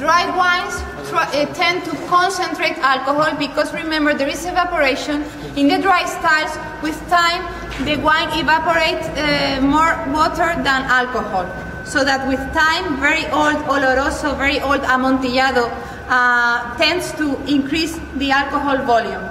dry wines tend to concentrate alcohol because remember there is evaporation. In the dry styles, with time, the wine evaporates more water than alcohol. So that with time, very old Oloroso, very old Amontillado tends to increase the alcohol volume.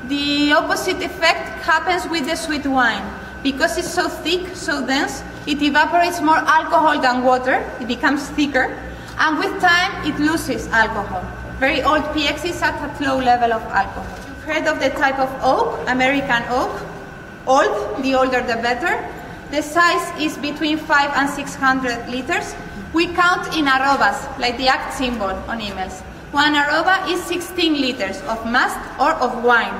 The opposite effect happens with the sweet wine. Because it's so thick, so dense, it evaporates more alcohol than water, it becomes thicker, and with time it loses alcohol. Very old PX is at a low level of alcohol. You've heard of the type of oak, American oak, old, the older the better. The size is between 500 and 600 liters. We count in arrobas, like the act symbol on emails. One arroba is 16 liters of must or of wine.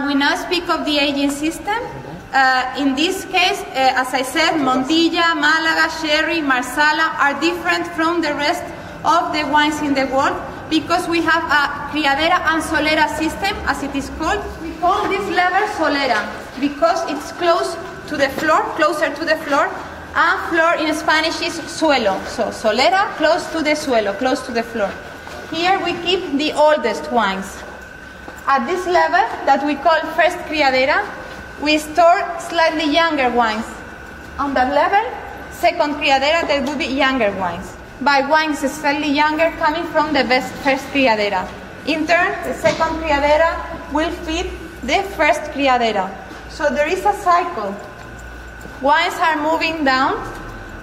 We now speak of the aging system. In this case, as I said, Montilla, Malaga, Sherry, Marsala are different from the rest of the wines in the world because we have a Criadera and Solera system, as it is called. We call this level Solera because it's close to the floor, closer to the floor, and floor in Spanish is suelo. So Solera, close to the suelo, close to the floor. Here we keep the oldest wines. At this level, that we call first Criadera, we store slightly younger wines. On that level, second Criadera, there will be younger wines. By wines slightly younger coming from the best first Criadera. In turn, the second Criadera will feed the first Criadera. So there is a cycle. Wines are moving down,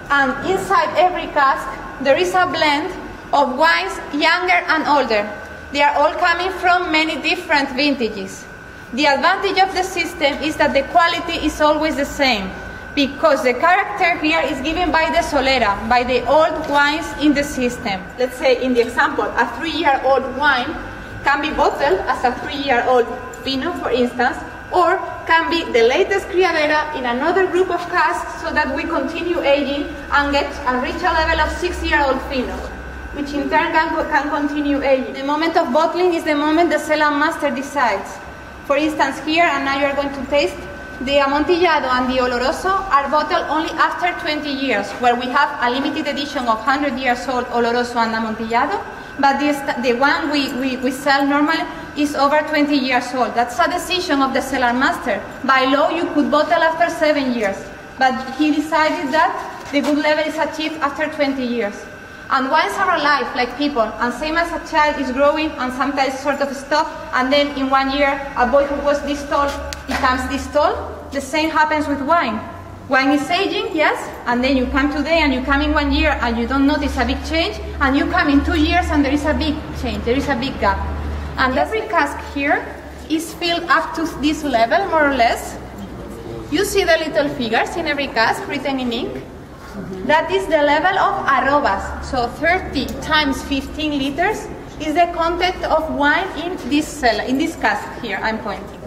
and inside every cask, there is a blend of wines younger and older. They are all coming from many different vintages. The advantage of the system is that the quality is always the same because the character here is given by the Solera, by the old wines in the system. Let's say in the example, a 3-year-old wine can be bottled as a 3-year-old Fino, for instance, or can be the latest Criadera in another group of casks so that we continue aging and get and reach a level of 6-year-old Fino, which in turn can continue aging. The moment of bottling is the moment the cellar master decides. For instance, here, and now you are going to taste, the Amontillado and the Oloroso are bottled only after 20 years, where we have a limited edition of 100 years old Oloroso and Amontillado, but the one we sell normally is over 20 years old. That's a decision of the cellar master. By law, you could bottle after 7 years, but he decided that the good level is achieved after 20 years. And wines are alive, like people, and same as a child is growing and sometimes sort of stop, and then in 1 year, a boy who was this tall becomes this tall. The same happens with wine. Wine is aging, yes, and then you come today and you come in 1 year and you don't notice a big change, and you come in 2 years and there is a big change, there is a big gap. And every cask here is filled up to this level, more or less. You see the little figures in every cask written in ink. That is the level of arrobas. So 30 times 15 liters is the content of wine in this cellar, in this cask here I'm pointing.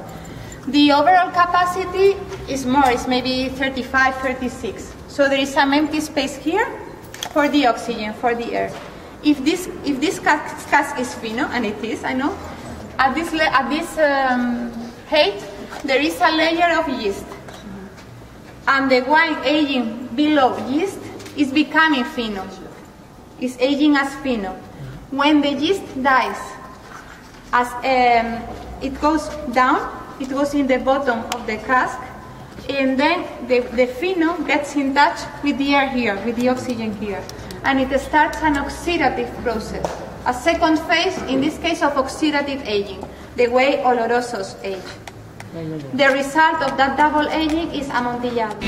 The overall capacity is more, it's maybe 35, 36. So there is some empty space here for the oxygen, for the air. If this cask is Fino, and it is, I know, at this height, there is a layer of yeast. And the wine aging below yeast is becoming Fino. It's aging as Fino. When the yeast dies, as it goes down, it goes in the bottom of the cask, and then the Fino gets in touch with the air here, with the oxygen here, and it starts an oxidative process, a second phase, in this case, of oxidative aging, the way Olorosos age. The result of that double aging is Amontillado.